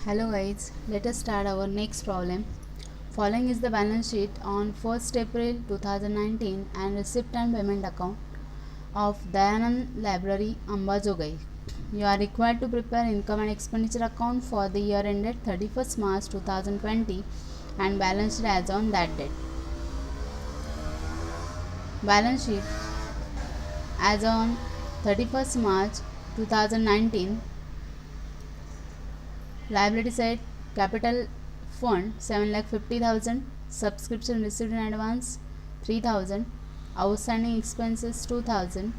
Hello guys, let us start our next problem. Following is the balance sheet on 1st April 2019 and receipt and payment account of Dayanand Library, Ambajogai. You are required to prepare income and expenditure account for the year ended 31st March 2020 and balance sheet as on that date. Balance sheet as on 31st March 2019. Liability side, capital fund 7,50,000, subscription received in advance 3,000, outstanding expenses 2,000,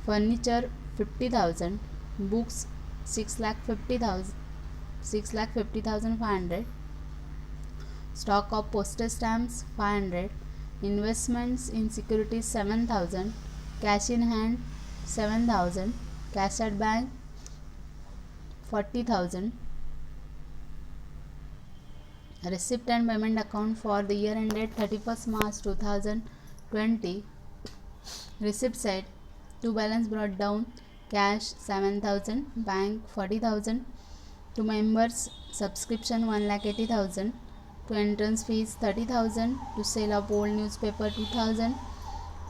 furniture 50,000, books 6,50,500, stock of postage stamps 500, investments in securities 7,000, cash in hand 7,000, cash at bank 40,000. Receipt and payment account for the year ended 31st March 2020. Receipt side, to balance brought down, cash 7,000, bank 40,000, to members subscription 1,80,000, to entrance fees 30,000, to sale of old newspaper 2,000,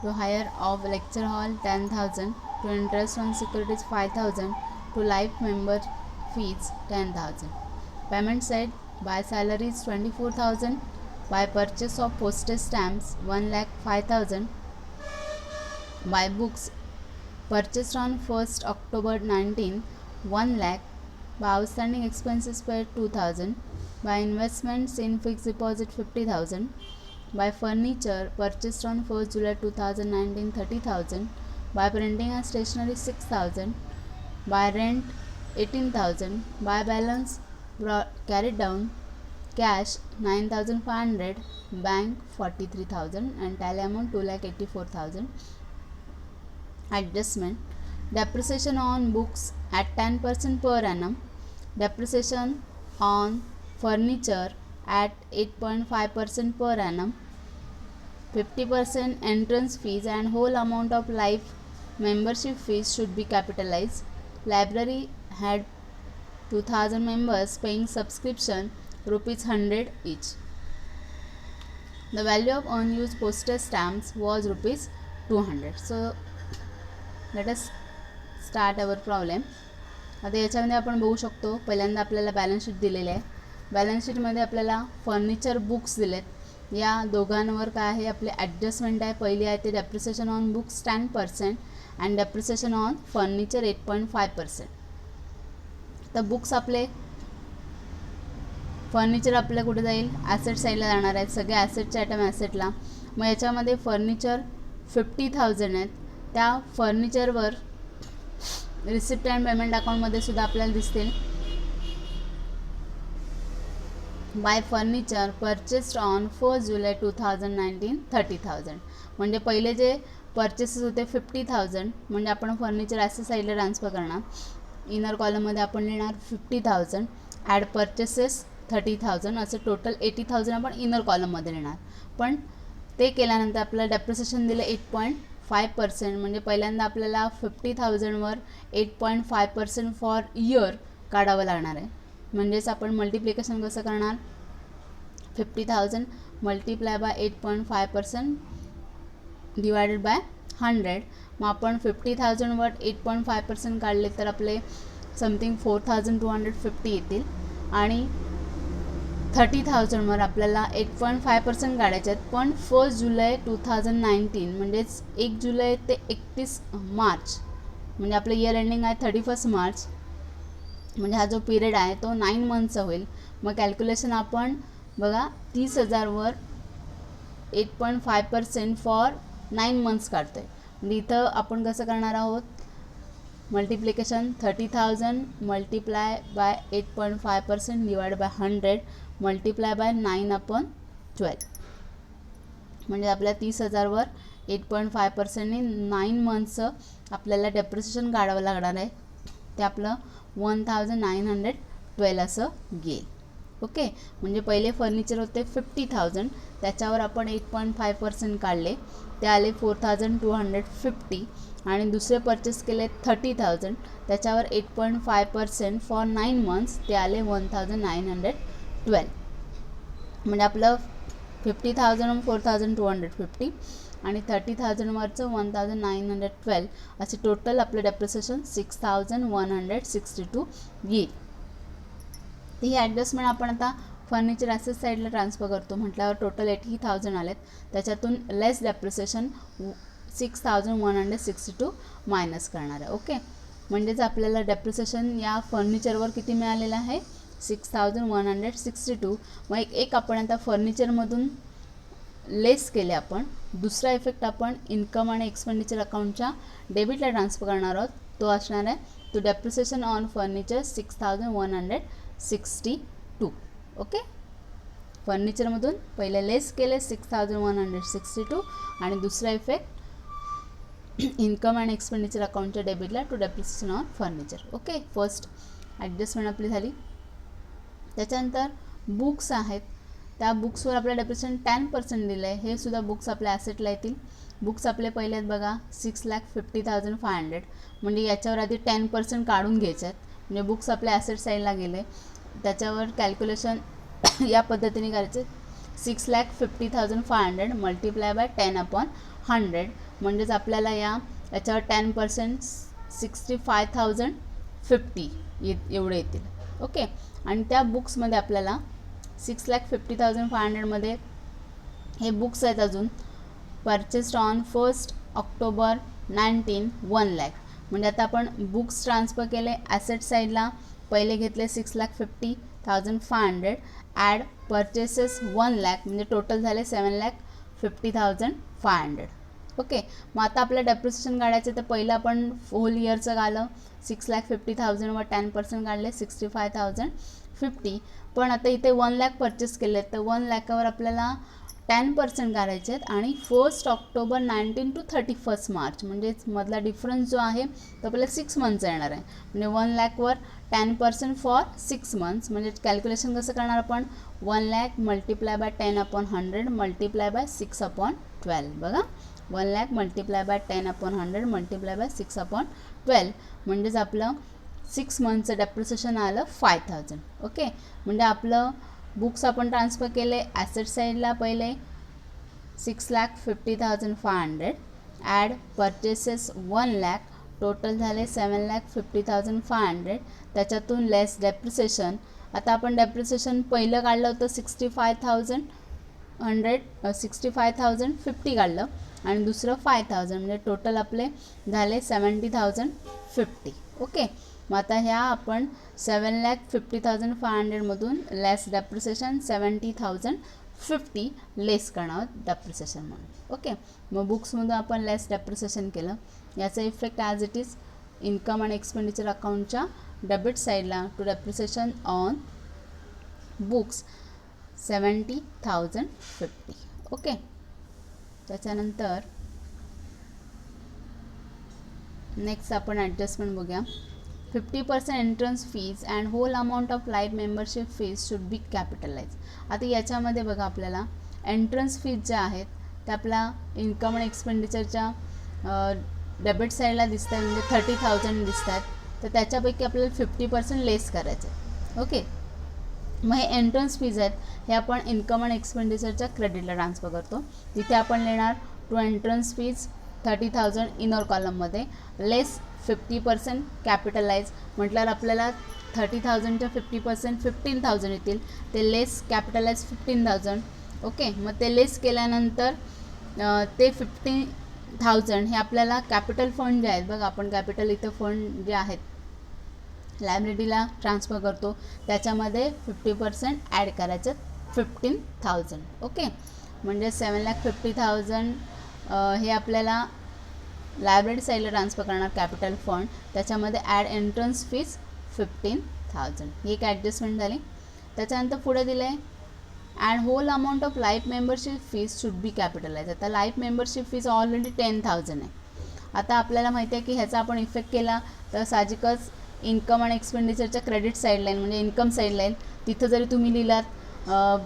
to hire of lecture hall 10,000, to interest on securities 5,000, to life member fees 10,000. Payment side, by salaries 24,000, by purchase of postage stamps 1,05,000, by books purchased on 1st October 19 1 lakh, by outstanding expenses paid 2,000, by investments in fixed deposit 50,000, by furniture purchased on 1st July 2019 30,000, by printing and stationery 6,000, by rent 18,000, by balance carried down, cash 9,500, bank 43,000 and tally amount 2,84,000. Adjustment, depreciation on books at 10% per annum, depreciation on furniture at 8.5% per annum, 50% entrance fees and whole amount of life membership fees should be capitalized. Library had 2,000 members paying subscription ₹100 each. The value of unused postage stamps was ₹200. So let us start our problem. आता याच्यामध्ये आपण बघू शकतो, पहिल्यांदा आपल्याला balance sheet दिलेले आहे. Balance शीटमध्ये आपल्याला फर्निचर बुक्स दिलेत. या दोघांवर काय आहे, आपले ॲडजस्टमेंट आहे. पहिली आहे ते depreciation on books 10% and depreciation on furniture 8.5%. तर बुक्स आपले, फर्निचर आपल्या कुठे जाईल, ॲसेट साईडला जाणार आहेत. सगळे ॲसेटचे आयटम ॲसेटला. मग याच्यामध्ये फर्निचर 50,000 आहेत. त्या फर्निचरवर रिसिप्ट अँड पेमेंट अकाउंटमध्ये सुद्धा आपल्याला दिसतील. By furniture purchased on 1st July 2019 30,000. म्हणजे पहिले जे परचेसेस होते 50,000, म्हणजे आपण फर्निचर ॲसेट साईडला ट्रान्सफर करणार. इनर कॉलममध्ये आपण लिहिणार 50,000 ॲड परचेसेस 30,000, असं टोटल 80,000 आपण इनर कॉलममध्ये लिहिणार. पण ते केल्यानंतर आपल्याला डेप्रिसिएशन दिलं 8.5%. म्हणजे पहिल्यांदा आपल्याला 50,000वर 8.5% फॉर इयर काढावं लागणार आहे. म्हणजेच आपण मल्टिप्लिकेशन कसं करणार, 50,000 मल्टिप्लाय बाय 8.5% डिवायडेड बाय 100. मग आपण 50,000वर 8.5% काढले तर आपले समथिंग 4,250 येतील. आणि 30,000वर आपल्याला 8.5% काढायचे आहेत. पण 1st जुलै 2019 म्हणजेच 1 जुलै ते 31 मार्च, म्हणजे आपलं इयर एंडिंग आहे 31 मार्च. म्हणजे हा जो पिरियड आहे तो 9 मंथचा होईल. मग कॅल्क्युलेशन आपण बघा, 30,000वर 8.5% फॉर 9 मंथ्स काढतो आहे. म्हणजे इथं आपण कसं करणार आहोत, multiplication 30,000 multiply by 8.5% divide by 100 multiply by 9/12. म्हणजे आपल्या 30,000वर 8.5%ने 9 मंथचं आपल्याला डेप्रिसिएशन काढावं लागणार आहे. ते आपलं 1,912 असं घेईल. ओके, म्हणजे पहिले फर्निचर होते 50,000, त्याच्यावर आपण 8.5% काढले, ते आले 4,250. आणि दुसरे परचेस केले 30,000, त्याच्यावर 8.5% फॉर 9 months, ते आले 1,912. म्हणजे आपलं 50,000 4,250 आणि 30,000वरचं 1,912 असे टोटल आपलं डेप्रिसिएशन 6,162 येईल. तर ही ॲडजस्टमेंट आपण आता फर्निचर ॲसेट साईडला ट्रान्सफर करतो म्हटल्यावर टोटल 80,000 आलेत, त्याच्यातून लेस डेप्रिसिएशन 6,162 मायनस करणार आहे. ओके, म्हणजेच आपल्याला डेप्रिसिएशन या फर्निचरवर किती मिळालेलं आहे, 6,162. मग एक आपण आता फर्निचरमधून लेस केले आपण. दुसरा इफेक्ट आपण इन्कम आणि एक्सपेंडिचर अकाउंटच्या डेबिटला ट्रान्सफर करणार आहोत, तो असणार आहे to depreciation on furniture 6,162. Okay, फर्निचरमधून पहिले लेस केले 6,162 आणि दुसरा इफेक्ट इन्कम अँड एक्सपेंडिचर अकाउंटच्या डेबिटला to depreciation on furniture. Okay, first adjustment आपली झाली. त्याच्यानंतर बुक्स आहेत, त्या बुक्सवर आपल्या डेप्रिसिएशन 10% दिलं आहे. हे सुद्धा बुक्स आपल्या ॲसेटला येतील. बुक्स आपले पहिले आहेत बघा 6,50,500, म्हणजे याच्यावर आधी 10% काढून घ्यायचे आहेत. म्हणजे बुक्स आपल्या ॲसेट साईडला गेले, त्याच्यावर कॅल्क्युलेशन या पद्धतीने करायचे. 6,50,500 मल्टिप्लाय बाय 10/100, म्हणजेच आपल्याला याच्यावर 10% 65,050 एवढे येतील. ओके, आणि त्या बुक्समध्ये आपल्याला 6,50,500मध्ये हे बुक्स आहेत अजून परचेस्ड ऑन 1 ऑक्टोबर 19 1,00,000. म्हणजे आता आपण बुक्स ट्रान्सफर केले ॲसेट साईडला, पहिले घेतले 6,50,500 ॲड परचेसेस 1,00,000, म्हणजे टोटल झाले 7,50,500. ओके, मग आता आपलं डेप्रिसिएशन काढायचं, तर पहिलं आपण होल इयरचं काढलं 6,50,000वर 10% काढले 65,050. पण आता इथे 1,00,000 परचेस केले आहेत, तर 1,00,000वर आपल्याला 10% काढायचे आहेत आणि 1 ऑक्टोबर 19 to 31 मार्च, म्हणजेच मधला डिफरन्स जो आहे तो आपल्याला 6 मंथचा येणार आहे. म्हणजे 1,00,000वर 10% फॉर 6 months, म्हणजे कॅल्क्युलेशन कसं करणार आपण, 1,00,000 मल्टिप्लाय बाय 10/100 मल्टिप्लाय बाय 6/12. बघा, 1,00,000 मल्टिप्लाय बाय 10/100 मल्टिप्लाय बाय 6/12, म्हणजेच आपलं 6 मंथचं डेप्रिसिएशन आलं 5,000. ओके, म्हणजे आपलं बुक्स आपण ट्रान्सफर केले ॲसेट साईडला, पहिले 6,50,500 ॲड परचेसेस 1,00,000, टोटल झाले 7,50,500, त्याच्यातून लेस डेप्रिसिएशन. आता आपण डेप्रिसिएशन पहिलं काढलं होतं 65,50 काढलं आणि दुसरं 5,000, म्हणजे टोटल आपले झाले 70,050. ओके, मग आता ह्या आपण 7,50,500मधून लेस डेप्रिसिएशन 70,050 लेस करणार आहोत डेप्रिसिएशन म्हणून. ओके, मग बुक्समधून आपण लेस डेप्रिसिएशन केलं, याचा effect as it is income आणि एक्सपेंडिचर अकाउंटच्या डेबिट साईडला to depreciation on books 70,050. Okay, त्याच्यानंतर नेक्स्ट आपण ॲडजस्टमेंट बघूया. 50% entrance fees and whole amount of life membership fees should be capitalize. आता याच्यामध्ये बघा आपल्याला एंट्रन्स फीज ज्या आहेत त्या आपल्या इन्कम आणि एक्सपेंडिचरच्या डेबिट साईडला दिसत आहेत, म्हणजे 30,000 दिसत आहेत, तर त्याच्यापैकी आपल्याला 50% लेस करायचं आहे. ओके, मग हे एंट्रन्स फीज आहेत, हे आपण इन्कम आणि एक्सपेंडिचरच्या क्रेडिटला ट्रान्सफर करतो. तिथे आपण लिहिणार टू एंट्रन्स फीज 30,000 इनर कॉलममध्ये लेस 50% कॅपिटलाइज, म्हटल्यावर आपल्याला 30,000च्या 50% 15,000 येतील, ते लेस कॅपिटलाइज 15,000. ओके, मग ते लेस केल्यानंतर ते 15,000 हे आपल्याला कॅपिटल फंड जे आहेत बघा, आपण कॅपिटल इथं फंड जे आहेत लायबिलिटीला ट्रान्सफर करतो, त्याच्यामध्ये 50% ॲड करायचं 15,000. ओके, म्हणजे 7,50,000 हे आपल्याला लायबिलिटी साईडला ट्रान्सफर करणार कॅपिटल फंड, त्याच्यामध्ये ॲड एंट्रन्स फीज 15,000. ही एक ॲडजस्टमेंट झाली. त्याच्यानंतर पुढे दिलं आहे and whole amount of life membership fees should be capitalize. आता लाईफ मेंबरशिप फीज ऑलरेडी 10,000 आहे. आता आपल्याला माहिती आहे की ह्याचा आपण इफेक्ट केला तर साहजिकच इन्कम आणि एक्सपेंडिचरच्या क्रेडिट साईड लाईन म्हणजे इन्कम साईड लाईन तिथं जरी तुम्ही लिहिलात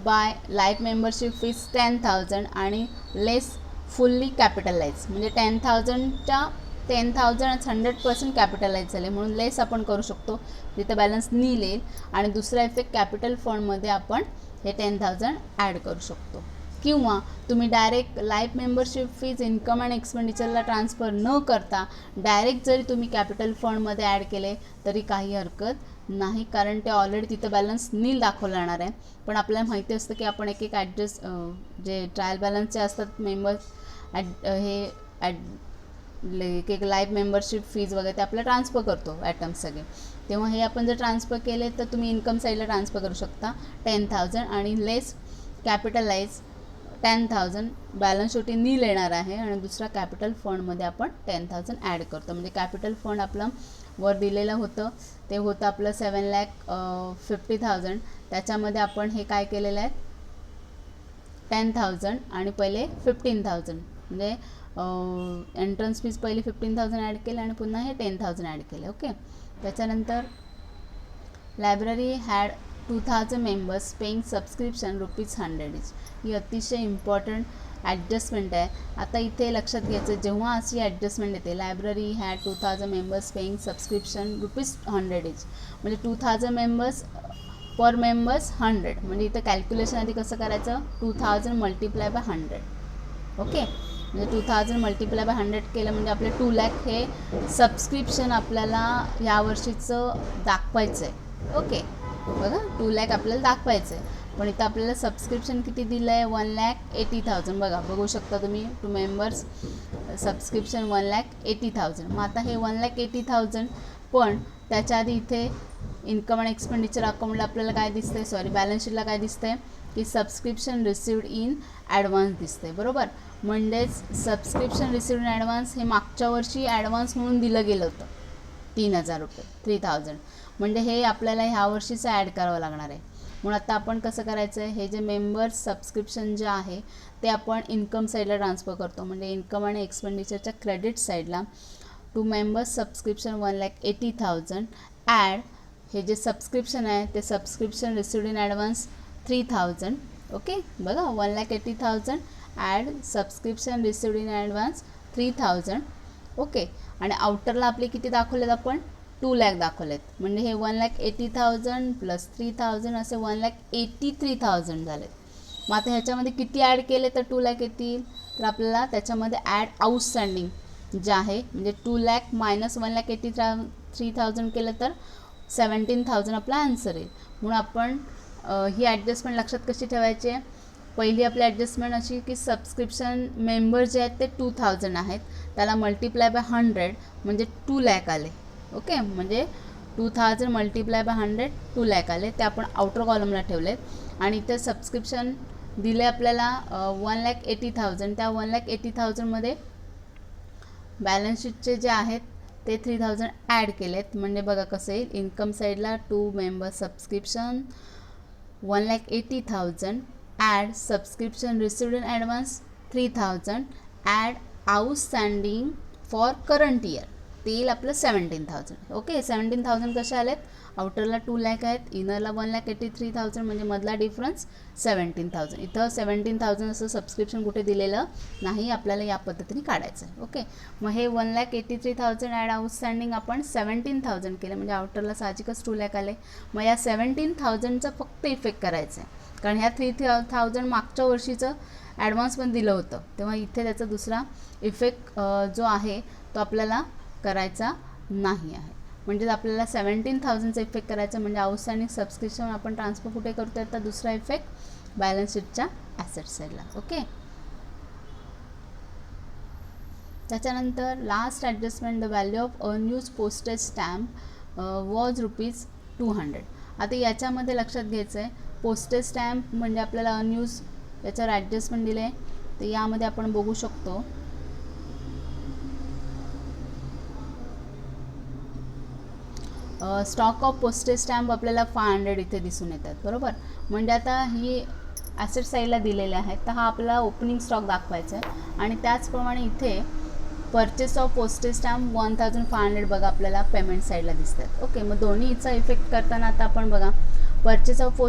बाय लाईफ मेंबरशिप फीज 10,000 आणि लेस फुल्ली कॅपिटलाइज म्हणजे 10,000च्या 10,000 100% कॅपिटलाइज झाले म्हणून लेस आपण करू शकतो, तिथं बॅलन्स नील येईल. आणि दुसरा इफेक्ट कॅपिटल फंडमध्ये आपण हे 10,000 ॲड करू शकतो. किंवा तुम्ही direct life membership fees income आणि एक्सपेंडिचरला ट्रान्सफर न करता डायरेक्ट जरी तुम्ही कॅपिटल फंडमध्ये ॲड केले तरी काही हरकत नाही, कारण ते ऑलरेडी तिथं बॅलन्स नील दाखवलं जाणार आहे. पण आपल्याला माहिती असतं की आपण एक एक ॲडजस्ट जे ट्रायल बॅलन्सचे असतात मेंबर्स एक एक लाईफ मेंबरशिप फीज वगैरे ते आपल्याला ट्रान्सफर करतो ॲटम्स सगळे. तेव्हा हे आपण जर ट्रान्सफर केले तर तुम्ही इन्कम साईडला ट्रान्सफर करू शकता 10,000 आणि लेस कॅपिटलाइज 10,000 बॅलन्स शेवटी नील येणार आहे. आणि दुसरा कॅपिटल फंडमध्ये आपण 10,000 ॲड करतो. म्हणजे कॅपिटल फंड आपलं वर दिलेलं होतं ते होतं आपलं 7,50,000. त्याच्यामध्ये आपण हे काय केलेलं आहे 10,000 आणि पहिले 15,000 म्हणजे एंट्रन्स फीज पहिली 15,000 ॲड केले आणि पुन्हा हे 10,000 ॲड केले. ओके. त्याच्यानंतर library had 2,000 members paying subscription ₹100 इच. ही अतिशय इम्पॉर्टंट ॲडजस्टमेंट आहे. आता इथे लक्षात घ्यायचं जेव्हा अशी ॲडजस्टमेंट येते library had 2,000 members paying subscription ₹100 इच म्हणजे 2,000 मेंबर्स पर मेंबर्स 100 म्हणजे इथं कॅल्क्युलेशन आधी कसं करायचं 2,000 मल्टिप्लाय बाय 100. ओके. म्हणजे 2,000 मल्टिप्लाय बाय 100 केलं म्हणजे आपले 2 लाख हे सबस्क्रिप्शन आपल्याला यावर्षीचं दाखवायचं आहे. ओके. बघा 2 लाख आपल्याला दाखवायचं आहे पण इथं आपल्याला सबस्क्रिप्शन किती दिलं आहे 1,80,000. बघू शकता तुम्ही टू मेंबर्स सबस्क्रिप्शन 1,80,000. मग आता हे 1,80,000 पण त्याच्या आधी इथे इन्कम आणि एक्सपेंडिचर अकाउंटला आपल्याला काय दिसतंय बॅलन्स शीटला काय दिसतंय की सबस्क्रिप्शन रिसिव्ड इन ॲडव्हान्स दिसतंय. बरोबर. म्हणजेच सबस्क्रिप्शन रिसिव्ड इन ॲडव्हान्स हे मागच्या वर्षी ॲडव्हान्स म्हणून दिलं गेलं होतं 3,000 रुपये 3,000 म्हणजे हे आपल्याला ह्या वर्षीचं ॲड करावं लागणार आहे. म्हणून आता आपण कसं करायचं आहे हे जे मेंबर्स सबस्क्रिप्शन जे आहे ते आपण इन्कम साईडला ट्रान्सफर करतो. म्हणजे इन्कम आणि एक्सपेंडिचरच्या क्रेडिट साईडला टू मेंबर्स सबस्क्रिप्शन 1,80,000 ॲड हे जे सबस्क्रिप्शन आहे ते subscription received in advance 3,000. Okay. बघा 1,80,000 add subscription received in advance 3,000. Okay. आणि आउटरला आपले किती दाखवलेत आपण 2 लाख दाखवलेत म्हणजे हे 1,80,000 प्लस 3,000 असे 1,83,000 झालेत. मग आता ह्याच्यामध्ये किती ॲड केले तर 2 लाख येतील तर आपल्याला त्याच्यामध्ये ॲड आउटस्टँडिंग जे आहे म्हणजे 2 लाख मायनस 1,83,000 केलं तर 17,000 आपला आन्सर येईल. म्हणून आपण ही ॲडजस्टमेंट लक्षात कशी ठेवायची आहे पहिली आपली ॲडजस्टमेंट अशी की सबस्क्रिप्शन मेंबर जे आहेत ते 2,000 आहेत त्याला मल्टिप्लाय बाय 100 म्हणजे 2 लाख आले. ओके. म्हणजे 2,000 मल्टिप्लाय बाय 100 2 लाख आले ते आपण आउटर कॉलमला ठेवलेत. आणि इथे सबस्क्रिप्शन दिले आपल्याला 1,80,000 त्या 1,80,000मध्ये बॅलन्स शीटचे जे आहेत ते 3,000 ॲड केलेत. म्हणजे बघा कसं येईल इन्कम साईडला to member subscription 1,80,000 add subscription received in advance 3,000 add outstanding for current year ते येईल आपलं 17,000. ओके. 17,000 कसे आलेत आउटरला 2 लाख आहेत इनरला 1,83,000 म्हणजे मधला डिफरन्स 17,000. इथं 17,000 असं सबस्क्रिप्शन कुठे दिलेलं नाही आपल्याला या पद्धतीने काढायचं आहे. ओके. मग हे 1,83,000 ॲड आउटस्टँडिंग आपण 17,000 केलं म्हणजे आउटरला साहजिकच 2 लाख आले. मग या 17,000चा फक्त इफेक्ट करायचा आहे कारण ह्या 3,000 मागच्या वर्षीचं ॲडव्हान्स पण दिलं होतं तेव्हा इथे त्याचा दुसरा इफेक्ट जो आहे तो आपल्याला करायचा नाही आहे. म्हणजे आपल्याला 17,000चा इफेक्ट करायचा म्हणजे आउटस्टँडिंग सबस्क्रिप्शन आपण ट्रान्सफर कुठे करतो तर दुसरा इफेक्ट बॅलन्स शीटच्या ॲसेट साईडला. ओके. त्याच्यानंतर last adjustment the value of unused postage stamp was ₹200. आता याच्यामध्ये लक्षात घ्यायचं आहे पोस्टेज स्टॅम्प म्हणजे आपल्याला अनयूज याच्यावर ॲडजस्टमेंट दिले आहे तर यामध्ये आपण बघू शकतो स्टॉक ऑफ पोस्टेज स्टॅम्प आपल्याला 500 इथे दिसून येतात. बरोबर. म्हणजे आता ही ॲसेट साईडला दिलेले आहेत तर हा आपला ओपनिंग स्टॉक दाखवायचा आहे आणि त्याचप्रमाणे इथे परचेस ऑफ पोस्टेज स्टॅम्प 1500 बघा आपल्याला पेमेंट साईडला दिसतात. ओके, मग दोन्हीचा इफेक्ट करताना आता आपण बघा परचेस ऑफ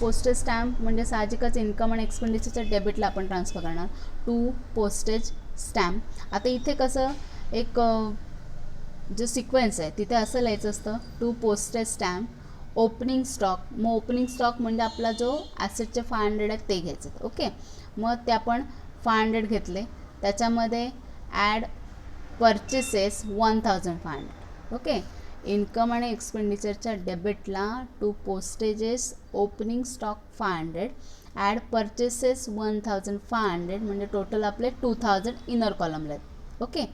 पोस्टेज स्टॅम्प म्हणजे साहजिकच इन्कम आणि एक्सपेंडिचरच्या डेबिटला आपण ट्रान्सफर करणार टू पोस्टेज स्टॅम्प. आता इथे कसं एक जो सिक्वेन्स आहे तिथे असं लिहायचं असतं to postage stamp opening stock. मग ओपनिंग स्टॉक म्हणजे आपला जो ॲसेटचे 500 आहेत ते घ्यायचे. ओके, मग ते आपण 500 घेतले, त्याच्यामध्ये ॲड परचेसेस 1500. ओके, इन्कम आणि एक्सपेंडिचरच्या डेबिटला to postages opening stock 500 add purchases 1500 म्हणजे टोटल आपले 2000 इनर कॉलमला आहेत. ओके,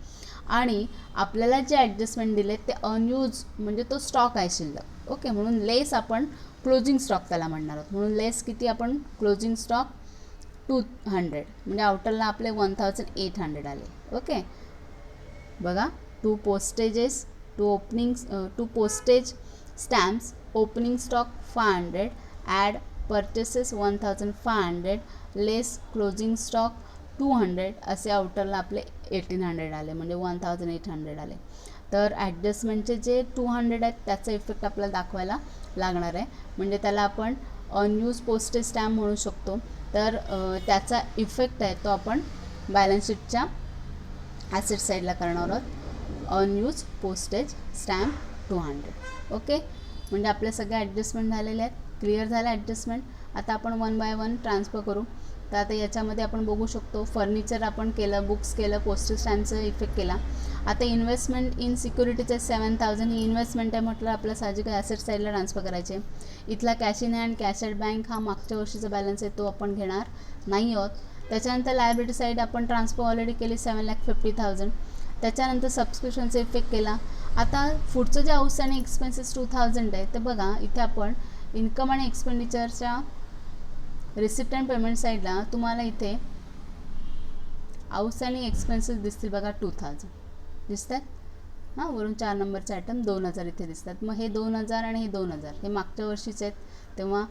आणि आपल्याला जे ॲडजस्टमेंट दिले ते अनयूज म्हणजे तो स्टॉक आहे शिल्लक. ओके, म्हणून लेस आपण क्लोजिंग स्टॉक त्याला म्हणणार आहोत. म्हणून लेस किती आपण क्लोजिंग स्टॉक 200 म्हणजे आउटरला आपले 1800 आले. ओके, बघा to postages to postage stamps opening stock 500 add purchases 1500 less closing stock 200 असे आउटरला आपले 1800 आले म्हणजे 1800 आले. तर ॲडजस्टमेंटचे जे 200 आहेत त्याचा इफेक्ट आपल्याला दाखवायला लागणार आहे, म्हणजे त्याला आपण अनयूज पोस्टेज स्टॅम्प म्हणू शकतो. तर त्याचा इफेक्ट आहे तो आपण बॅलन्स शीटच्या ॲसेट साईडला करणार आहोत. Unused postage stamp 200. ओके, म्हणजे आपल्या सगळ्या ॲडजस्टमेंट झालेल्या आहेत. क्लिअर झालं ॲडजस्टमेंट. आता आपण 1 बाय 1 ट्रान्सफर करू. तर आता याच्यामध्ये आपण बघू शकतो फर्निचर आपण केलं, बुक्स केलं, पोस्टेज स्टॅम्पचा इफेक्ट केला. आता इन्व्हेस्टमेंट इन सिक्युरिटीचे 7000 ही इन्व्हेस्टमेंट आहे म्हटलं आपल्या साहजिक ॲसेट साईडला ट्रान्सफर करायचे. इथला cash in hand cash at bank हा मागच्या वर्षीचा बॅलन्स आहे तो आपण घेणार नाही आहोत. त्याच्यानंतर लायबिलिटी साईड आपण ट्रान्सफर ऑलरेडी केली 7,50,000. त्याच्यानंतर सबस्क्रिप्शनचा इफेक्ट केला. आता पुढचं जे आउटस्टँडिंग एक्सपेन्सेस 2000 आहे ते बघा इथे आपण इन्कम आणि एक्सपेंडिचरच्या रिसिप्ट अँड पेमेंट साईडला तुम्हाला इथे आउटस्टँडिंग एक्सपेन्सेस दिसतील बघा 2000 दिसतात. हां, वरून 4 नंबरचे आयटम 2000 इथे दिसतात. मग हे 2000 आणि हे 2000 हे मागच्या वर्षीचे आहेत, तेव्हा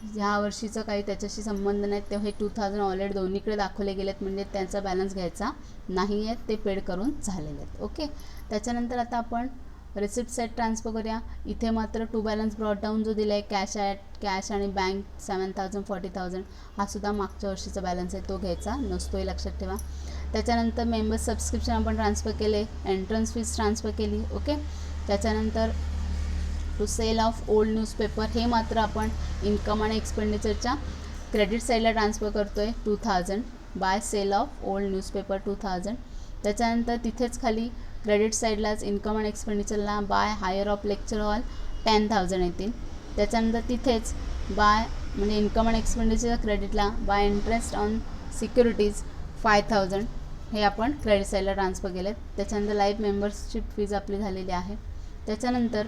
ह्या वर्षीचं काही त्याच्याशी संबंध नाही. तेव्हा हे 2000 ऑलरेडी दोन्हीकडे दाखवले गेलेत म्हणजे त्यांचा बॅलन्स घ्यायचा नाही आहे, ते पेड करून झालेले आहेत. ओके, त्याच्यानंतर आता आपण रिसिप्ट साईड ट्रान्सफर करूया. इथे मात्र टू बॅलन्स ब्रॉट डाऊन जो दिला आहे कॅश आणि बँक 7000 40,000 हा सुद्धा मागच्या वर्षीचा बॅलन्स आहे तो घ्यायचा नसतो हे लक्षात ठेवा. त्याच्यानंतर मेंबर्स सबस्क्रिप्शन आपण ट्रान्सफर केले, एंट्रन्स फीज ट्रान्सफर केली. ओके, त्याच्यानंतर to sale of old newspaper हे मात्र आपण इन्कम आणि एक्सपेंडिचरच्या क्रेडिट साईडला ट्रान्सफर करतो आहे 2000 by sale of old newspaper 2000. त्याच्यानंतर तिथेच खाली क्रेडिट साईडलाच इन्कम आणि एक्सपेंडिचरला by hire of lecture hall 10,000 येतील. त्याच्यानंतर तिथेच बाय म्हणजे इन्कम आणि एक्सपेंडिचर क्रेडिटला बाय इंटरेस्ट ऑन सिक्युरिटीज 5000 हे आपण क्रेडिट साईडला ट्रान्सफर केलेत. त्याच्यानंतर लाईफ मेंबरशिप फीज आपली झालेली आहे. त्याच्यानंतर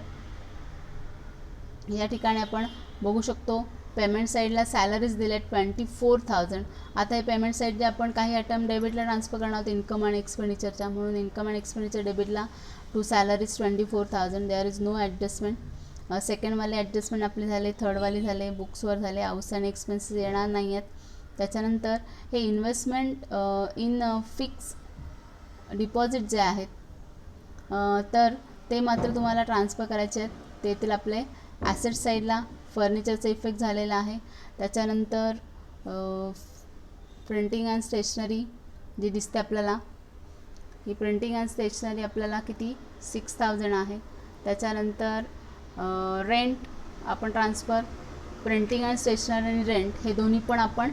या ठिकाणी आपण बघू शकतो पेमेंट साईडला सॅलरीज दिले 24,000. आता हे पेमेंट साईड जे आपण काही आयटम डेबिटला ट्रान्सफर करणार आहोत इन्कम आणि एक्सपेंडिचरच्या, म्हणून इन्कम आणि एक्सपेंडिचर डेबिटला to salaries 24,000. There is no adjustment. सेकंडवाले ॲडजस्टमेंट आपले झाले, थर्डवाली झाले, बुक्सवर झाले, आउटस्टँडिंग एक्सपेन्सेस येणार नाही आहेत. त्याच्यानंतर हे इन्व्हेस्टमेंट इन फिक्स डिपॉझिट जे आहेत तर ते मात्र तुम्हाला ट्रान्सफर करायचे आहेत. ते येतील आपले ॲसेट साईडला. फर्निचरचा इफेक्ट झालेला आहे. त्याच्यानंतर प्रिंटिंग अँड स्टेशनरी जी दिसते आपल्याला, ही प्रिंटिंग अँड स्टेशनरी आपल्याला किती 6000 आहे. त्याच्यानंतर रेंट आपण ट्रान्सफर, प्रिंटिंग अँड स्टेशनरी आणि रेंट हे दोन्ही पण आपण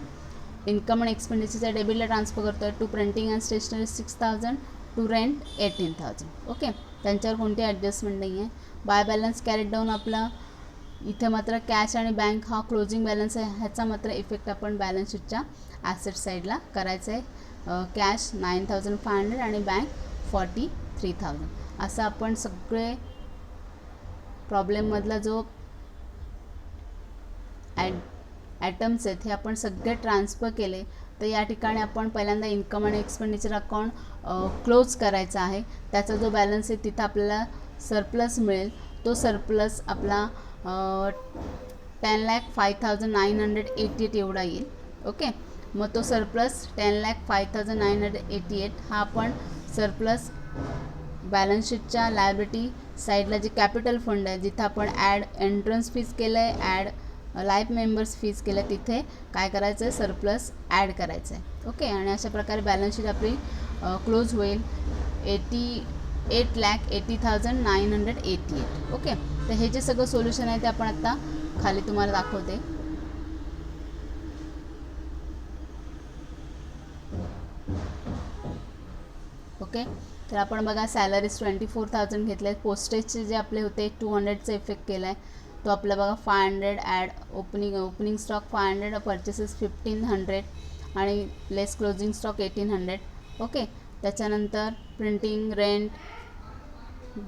इन्कम आणि एक्सपेंडिचरच्या डेबिटला ट्रान्सफर करतो आहे. To printing and stationery 6000, to rent 18,000. Okay, त्यांच्यावर कोणती ॲडजस्टमेंट नाही आहे. बाय बॅलन्स कॅरेट डाऊन आपला इथे मात्र कॅश आणि बँक हा क्लोजिंग बॅलन्स आहे, ह्याचा मात्र इफेक्ट आपण बॅलन्स शीटच्या ॲसेट साईडला करायचं आहे. कॅश 9,500 आणि बँक 43,000. असं आपण सगळे प्रॉब्लेममधला जो ॲटम्स आहेत हे आपण सगळे ट्रान्सफर केले. तर या ठिकाणी आपण पहिल्यांदा इन्कम आणि एक्सपेंडिचर अकाउंट क्लोज करायचा आहे. त्याचा जो बॅलन्स आहे तिथं आपल्याला सरप्लस मिळेल. तो सरप्लस आपला 10,05,988 एवढा येईल. ओके, मग तो सरप्लस 10,05,988 हा आपण सरप्लस बॅलन्स शीटच्या लायबिलिटी साईडला जे कॅपिटल फंड आहे जिथं आपण ॲड एंट्रन्स फीज केलं आहे, ॲड लाईफ मेंबर्स फीज केलं, तिथे काय करायचं आहे, सरप्लस ॲड करायचं आहे. ओके, आणि अशा प्रकारे बॅलन्स शीट आपली क्लोज होईल 8,80,988. ओके, तर हे जे सगळं सोल्युशन आहे ते आपण आत्ता खाली तुम्हाला दाखवते. ओके, तर आपण बघा सॅलरीज 24,000 घेतले आहेत. पोस्टेजचे जे आपले होते 200चा इफेक्ट केला आहे तो आपला बघा 500 ॲड ओपनिंग स्टॉक 500, परचेसेस 1500 आणि लेस क्लोजिंग स्टॉक 1800. ओके, त्याच्यानंतर प्रिंटिंग, रेंट,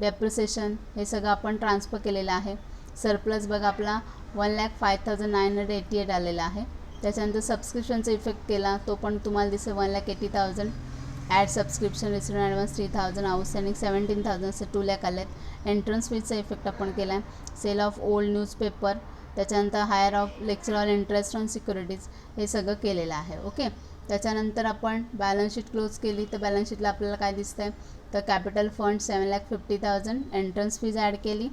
डेप्रिसिएशन हे सगळं आपण ट्रान्सफर केलेलं आहे. सरप्लस बघा आपला 1,05,988 आलेला आहे. त्याच्यानंतर सबस्क्रिप्शनचा इफेक्ट केला तो पण तुम्हाला दिसेल 1,80,000. Add subscription, receive advance 3,000, outstanding 17,000 असे 2 लाख आलेत. एंट्रन्स फीजचा इफेक्ट आपण केला आहे. सेल ऑफ ओल्ड न्यूजपेपर, त्याच्यानंतर hire of lecture on interest on securities हे सगळं केलेलं आहे. ओके, त्याच्यानंतर आपण बॅलन्स शीट क्लोज केली तर बॅलन्स शीटला आपल्याला काय दिसतं आहे तर capital fund 7,50,000, entrance fees add केली,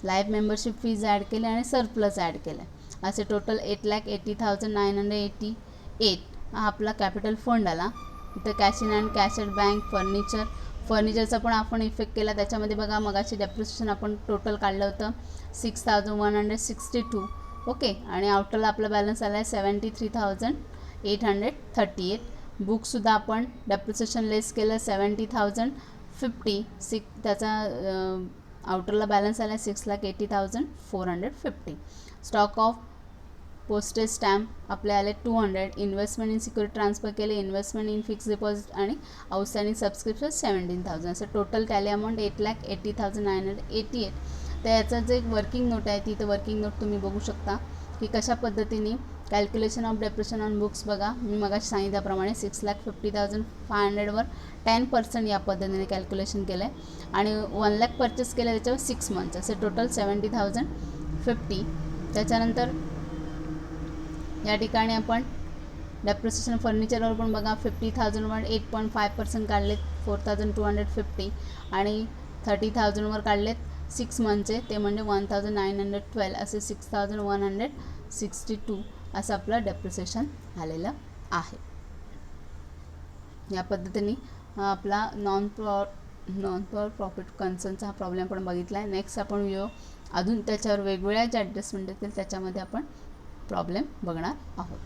लाईफ मेंबरशिप फीज ॲड केली आणि सरप्लस ॲड केलं आहे. असे टोटल 8,80,988 हा आपला कॅपिटल फंड आला. इथं cash in and cash at bank, फर्निचरचा पण आपण इफेक्ट केला. त्याच्यामध्ये बघा मगाशी डेप्रिसिएशन आपण टोटल काढलं होतं 6,162. ओके, आणि आउटरला आपला बॅलन्स आला आहे 73,838. बुकसुद्धा आपण डेप्रिसिएशन लेस केलं 70,050. त्याचा आउटरला बॅलन्स आला आहे 6,80,450. स्टॉक ऑफ पोस्टेज स्टॅम्प आपले आले 200. इन्व्हेस्टमेंट इन सिक्युरिटी ट्रान्सफर केले, इन्व्हेस्टमेंट इन फिक्स डिपॉझिट आणि आउटस्टँडिंग सबस्क्रिप्शन 17,000. असं टोटल टॅली अमाऊंट 8,80,988. तर याचं जे वर्किंग नोट आहे तिथं वर्किंग नोट तुम्ही बघू शकता की कशा पद्धतीने calculation of depreciation on books बघा मी मगाशी सांगितल्याप्रमाणे 6,50,500वर 10% या पद्धतीने कॅल्क्युलेशन केलं आहे आणि 1 लाख परचेस केलं त्याच्यावर 6 मंथ्स असे टोटल 70,050. त्याच्यानंतर या ठिकाणी आपण डेप्रिसिएशन फर्निचरवर पण बघा 50,000वर 8.5% काढलेत 4,250 आणि 30,000वर काढलेत 6 मंथचे ते म्हणजे 1,912 असे 6,162 असं आपलं डेप्रिसिएशन आलेलं आहे. या पद्धतीने आपला नॉन पॉवर प्रॉफिट कन्सर्नचा हा प्रॉब्लेम आपण बघितला आहे. नेक्स्ट आपण व्हिडिओ अजून त्याच्यावर वेगवेगळ्या ज्या ॲडजस्टमेंट असतील त्याच्यामध्ये आपण प्रॉब्लेम बघणार आहोत.